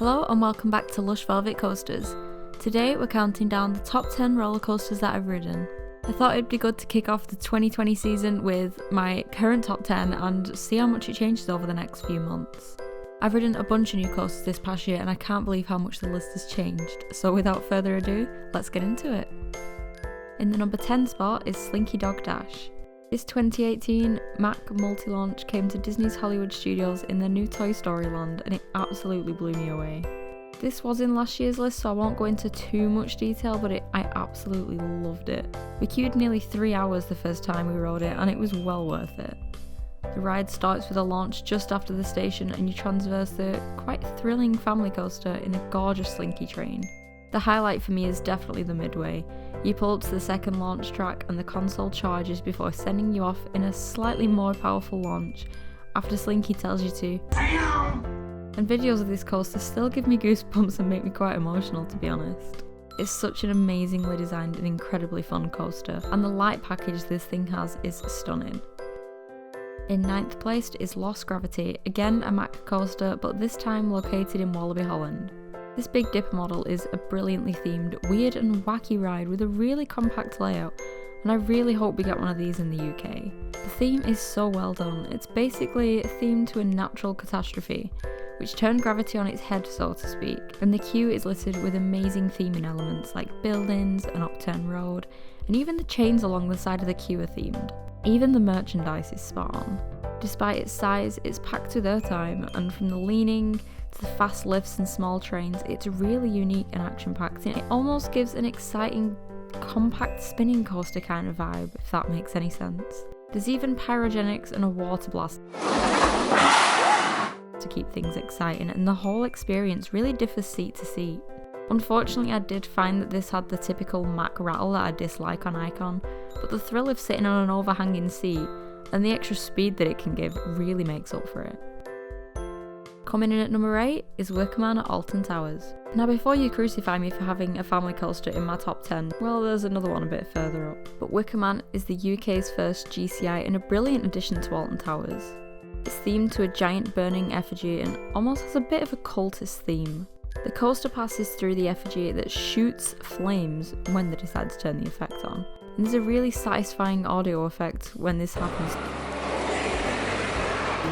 Hello and welcome back to Lushvelvetcoasters. Today we're counting down the top 10 roller coasters that I've ridden. I thought it'd be good to kick off the 2020 season with my current top 10 and see how much it changes over the next few months. I've ridden a bunch of new coasters this past year and I can't believe how much the list has changed, so without further ado, let's get into it. In the number 10 spot is Slinky Dog Dash. This 2018 Mack multi-launch came to Disney's Hollywood Studios in the new Toy Story land and it absolutely blew me away. This was in last year's list, so I won't go into too much detail, but I absolutely loved it. We queued nearly 3 hours the first time we rode it and it was well worth it. The ride starts with a launch just after the station and you traverse the quite thrilling family coaster in a gorgeous Slinky train. The highlight for me is definitely the midway. You pull up to the second launch track and the console charges before sending you off in a slightly more powerful launch after Slinky tells you to. And videos of this coaster still give me goosebumps and make me quite emotional, to be honest. It's such an amazingly designed and incredibly fun coaster, and the light package this thing has is stunning. In 9th place is Lost Gravity, again a Mack coaster, but this time located in Wallaby, Holland. This Big Dipper model is a brilliantly themed, weird and wacky ride with a really compact layout, and I really hope we get one of these in the UK. The theme is so well done. It's basically themed to a natural catastrophe, which turned gravity on its head, so to speak, and the queue is littered with amazing theming elements like buildings, an upturned road, and even the chains along the side of the queue are themed. Even the merchandise is spot on. Despite its size, it's packed with airtime, and from the leaning to the fast lifts and small trains, it's really unique and action-packed, and it almost gives an exciting, compact spinning coaster kind of vibe, if that makes any sense. There's even pyrogenics and a water blast to keep things exciting, and the whole experience really differs seat to seat. Unfortunately, I did find that this had the typical Mack rattle that I dislike on Icon, but the thrill of sitting on an overhanging seat and the extra speed that it can give really makes up for it. Coming in at number 8 is Wickerman at Alton Towers. Now before you crucify me for having a family coaster in my top 10, well there's another one a bit further up. But Wickerman is the UK's first GCI and a brilliant addition to Alton Towers. It's themed to a giant burning effigy and almost has a bit of a cultist theme. The coaster passes through the effigy that shoots flames when they decide to turn the effect on. And there's a really satisfying audio effect when this happens,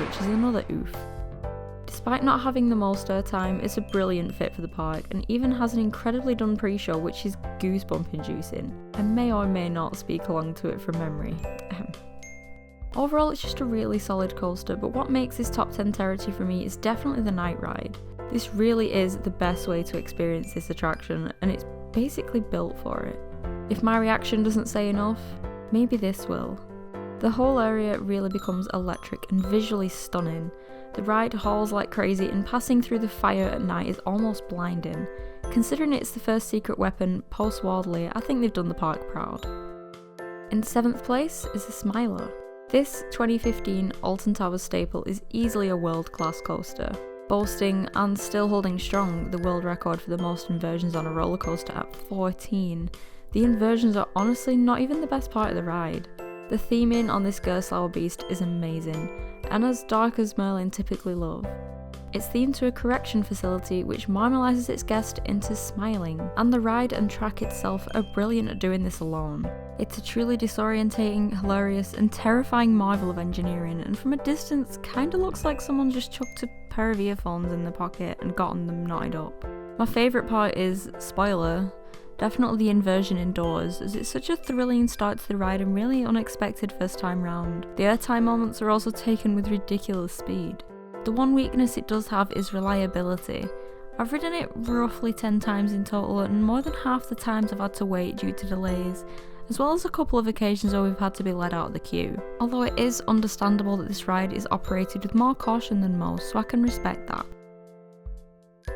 which is another oof. Despite not having the most airtime, it's a brilliant fit for the park and even has an incredibly done pre-show which is goosebump inducing. I may or may not speak along to it from memory. Overall it's just a really solid coaster, but what makes this top 10 territory for me is definitely the night ride. This really is the best way to experience this attraction and it's basically built for it. If my reaction doesn't say enough, maybe this will. The whole area really becomes electric and visually stunning. The ride hauls like crazy and passing through the fire at night is almost blinding. Considering it's the first secret weapon post-Wardley, I think they've done the park proud. In 7th place is the Smiler. This 2015 Alton Towers staple is easily a world-class coaster, boasting and still holding strong the world record for the most inversions on a roller coaster at 14. The inversions are honestly not even the best part of the ride. The theming on this Gerstlauer beast is amazing, and as dark as Merlin typically love. It's themed to a correction facility which marmalizes its guest into smiling, and the ride and track itself are brilliant at doing this alone. It's a truly disorientating, hilarious and terrifying marvel of engineering, and from a distance kinda looks like someone just chucked a pair of earphones in the pocket and gotten them knotted up. My favourite part is, spoiler, definitely the inversion indoors, as it's such a thrilling start to the ride and really unexpected first time round. The airtime moments are also taken with ridiculous speed. The one weakness it does have is reliability. I've ridden it roughly 10 times in total and more than half the times I've had to wait due to delays, as well as a couple of occasions where we've had to be let out of the queue. Although it is understandable that this ride is operated with more caution than most, so I can respect that.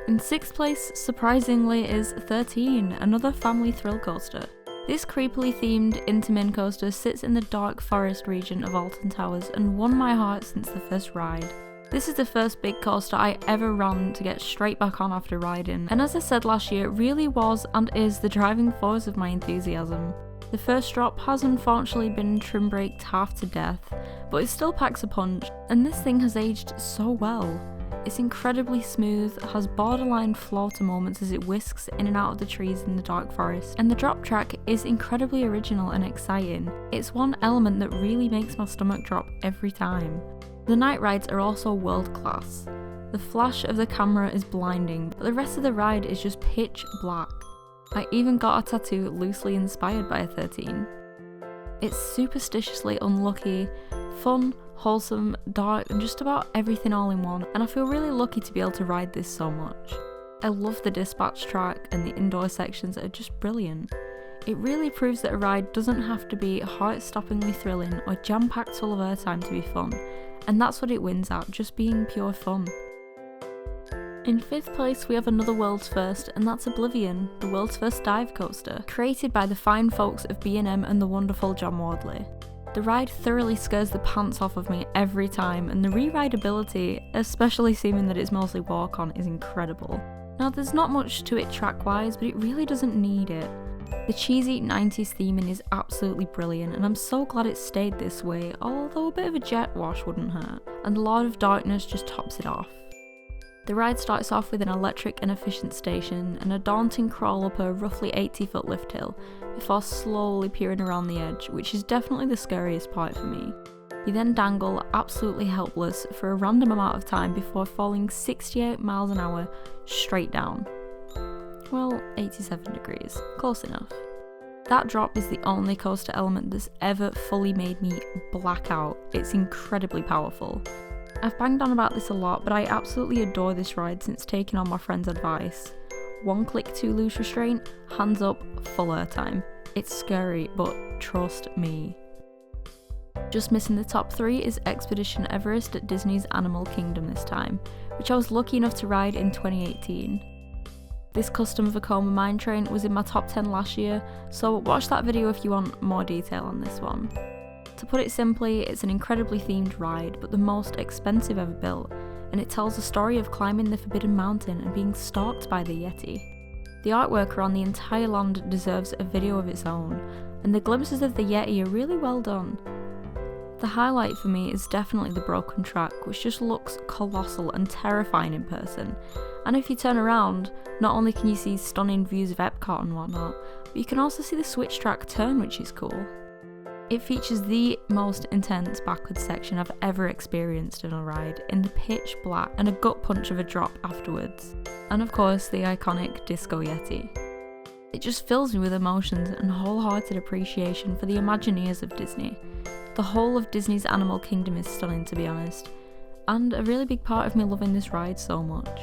In 6th place, surprisingly, is Th13teen, another family thrill coaster. This creepily themed Intamed coaster sits in the dark forest region of Alton Towers and won my heart since the first ride. This is the first big coaster I ever ran to get straight back on after riding, and as I said last year, it really was and is the driving force of my enthusiasm. The first drop has unfortunately been trim braked half to death, but it still packs a punch, and this thing has aged so well. It's incredibly smooth, has borderline floater moments as it whisks in and out of the trees in the dark forest, and the drop track is incredibly original and exciting. It's one element that really makes my stomach drop every time. The night rides are also world class. The flash of the camera is blinding, but the rest of the ride is just pitch black. I even got a tattoo loosely inspired by Th13. It's superstitiously unlucky, fun, wholesome, dark, and just about everything all in one, and I feel really lucky to be able to ride this so much. I love the dispatch track, and the indoor sections are just brilliant. It really proves that a ride doesn't have to be heart-stoppingly thrilling or jam-packed full of airtime to be fun, and that's what it wins at, just being pure fun. In 5th place we have another world's first, and that's Oblivion, the world's first dive coaster, created by the fine folks of B&M and the wonderful John Wardley. The ride thoroughly scares the pants off of me every time, and the re-rideability, especially seeming that it's mostly walk-on, is incredible. Now there's not much to it track-wise, but it really doesn't need it. The cheesy 90s theming is absolutely brilliant, and I'm so glad it stayed this way, although a bit of a jet wash wouldn't hurt, and a lot of darkness just tops it off. The ride starts off with an electric and efficient station and a daunting crawl up a roughly 80-foot lift hill before slowly peering around the edge, which is definitely the scariest part for me. You then dangle absolutely helpless for a random amount of time before falling 68 miles an hour straight down. Well, 87 degrees, close enough. That drop is the only coaster element that's ever fully made me black out. It's incredibly powerful. I've banged on about this a lot, but I absolutely adore this ride since taking on my friend's advice. One click too loose restraint, hands up, full airtime. It's scary, but trust me. Just missing the top 3 is Expedition Everest at Disney's Animal Kingdom this time, which I was lucky enough to ride in 2018. This custom Vekoma mine train was in my top 10 last year, so watch that video if you want more detail on this one. To put it simply, it's an incredibly themed ride, but the most expensive ever built, and it tells the story of climbing the Forbidden Mountain and being stalked by the Yeti. The artwork around the entire land deserves a video of its own, and the glimpses of the Yeti are really well done. The highlight for me is definitely the broken track, which just looks colossal and terrifying in person, and if you turn around, not only can you see stunning views of Epcot and whatnot, but you can also see the switch track turn, which is cool. It features the most intense backwards section I've ever experienced in a ride, in the pitch black and a gut punch of a drop afterwards. And of course the iconic Disco Yeti. It just fills me with emotions and wholehearted appreciation for the Imagineers of Disney. The whole of Disney's Animal Kingdom is stunning, to be honest, and a really big part of me loving this ride so much.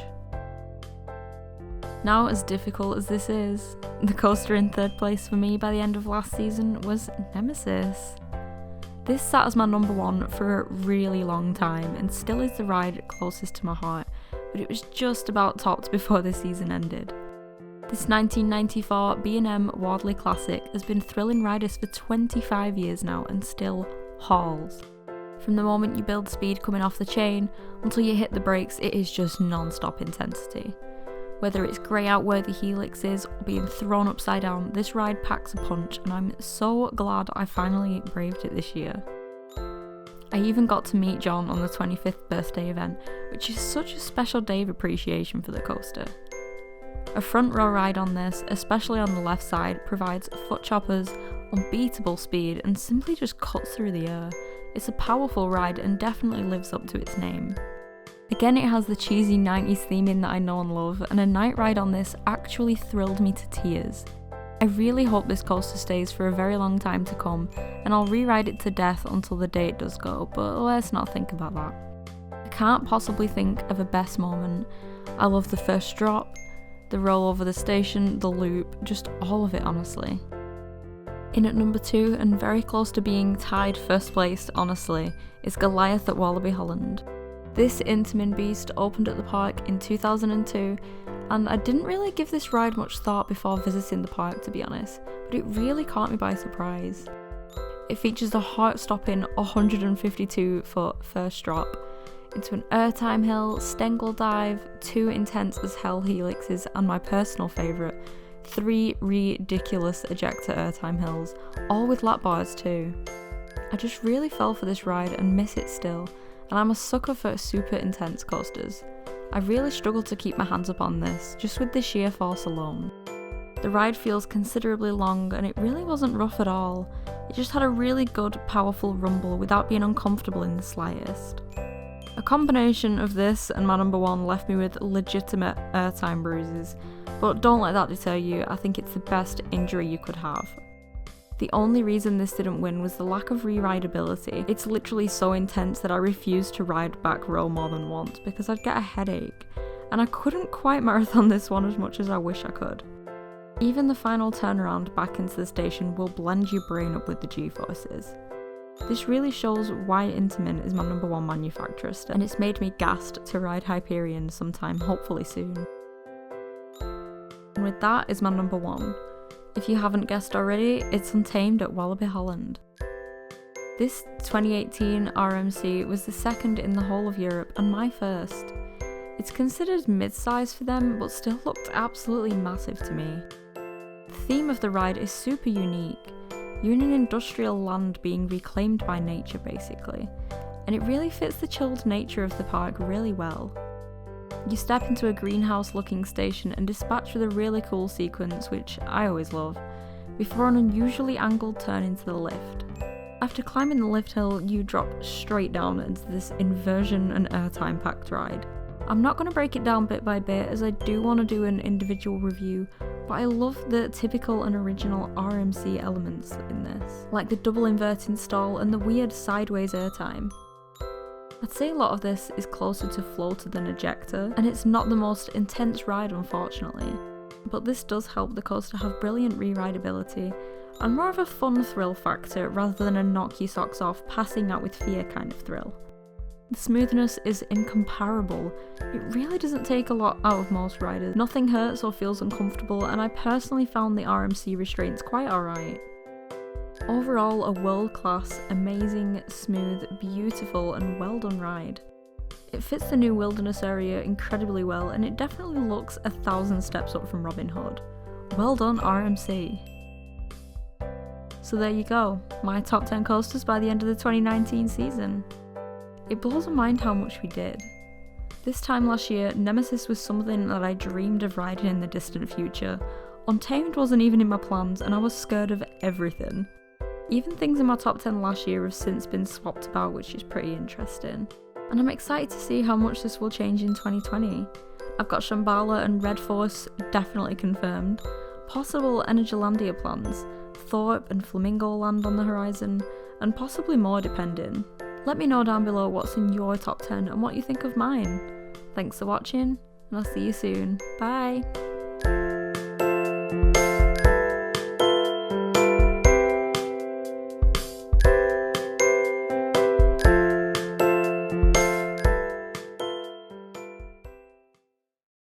Now, as difficult as this is, the coaster in 3rd place for me by the end of last season was Nemesis. This sat as my number 1 for a really long time and still is the ride closest to my heart, but it was just about topped before the season ended. This 1994 B&M Wardley classic has been thrilling riders for 25 years now and still hauls. From the moment you build speed coming off the chain until you hit the brakes, it is just non-stop intensity. Whether it's grey out where the helix is or being thrown upside down, this ride packs a punch, and I'm so glad I finally braved it this year. I even got to meet John on the 25th birthday event, which is such a special day of appreciation for the coaster. A front row ride on this, especially on the left side, provides foot choppers, unbeatable speed, and simply just cuts through the air. It's a powerful ride and definitely lives up to its name. Again, it has the cheesy 90s theming that I know and love, and a night ride on this actually thrilled me to tears. I really hope this coaster stays for a very long time to come, and I'll re-ride it to death until the day it does go, but let's not think about that. I can't possibly think of a best moment. I love the first drop, the roll over the station, the loop, just all of it honestly. In at number 2, and very close to being tied first place honestly, is Goliath at Wallaby Holland. This Intamin beast opened at the park in 2002, and I didn't really give this ride much thought before visiting the park, to be honest, but it really caught me by surprise. It features the heart-stopping 152-foot first drop into an airtime hill, Stengel dive, 2 intense as hell helixes, and my personal favourite, 3 ridiculous ejector airtime hills, all with lap bars too. I just really fell for this ride and miss it still, and I'm a sucker for super intense coasters. I really struggled to keep my hands up on this, just with the sheer force alone. The ride feels considerably long and it really wasn't rough at all. It just had a really good, powerful rumble without being uncomfortable in the slightest. A combination of this and my number one left me with legitimate airtime bruises, but don't let that deter you. I think it's the best injury you could have. The only reason this didn't win was the lack of re-rideability. It's literally so intense that I refused to ride back row more than once because I'd get a headache, and I couldn't quite marathon this one as much as I wish I could. Even the final turnaround back into the station will blend your brain up with the G-forces. This really shows why Untamed is my number one manufacturer still, and it's made me gassed to ride Hyperion sometime, hopefully soon. And with that is my number one. If you haven't guessed already, it's Untamed at Walibi Holland. This 2018 RMC was the second in the whole of Europe and my first. It's considered mid-size for them, but still looked absolutely massive to me. The theme of the ride is super unique. You're in an industrial land being reclaimed by nature basically, and it really fits the chilled nature of the park really well. You step into a greenhouse looking station and dispatch with a really cool sequence, which I always love, before an unusually angled turn into the lift. After climbing the lift hill, you drop straight down into this inversion and airtime packed ride. I'm not going to break it down bit by bit as I do want to do an individual review, but I love the typical and original RMC elements in this, like the double inverting stall and the weird sideways airtime. I'd say a lot of this is closer to floater than ejector, and it's not the most intense ride unfortunately, but this does help the coaster have brilliant re-rideability and more of a fun thrill factor rather than a knock your socks off, passing out with fear kind of thrill. The smoothness is incomparable. It really doesn't take a lot out of most riders. Nothing hurts or feels uncomfortable, and I personally found the RMC restraints quite alright. Overall, a world-class, amazing, smooth, beautiful and well done ride. It fits the new wilderness area incredibly well, and it definitely looks 1,000 steps up from Robin Hood. Well done RMC. So there you go, my top 10 coasters by the end of the 2019 season. It blows my mind how much we did. This time last year, Nemesis was something that I dreamed of riding in the distant future. Untamed wasn't even in my plans, and I was scared of everything. Even things in my top 10 last year have since been swapped about, which is pretty interesting. And I'm excited to see how much this will change in 2020. I've got Shambhala and Red Force definitely confirmed, possible Energylandia plans, Thorpe and Flamingo Land on the horizon, and possibly more depending. Let me know down below what's in your top 10 and what you think of mine. Thanks for watching, and I'll see you soon. Bye!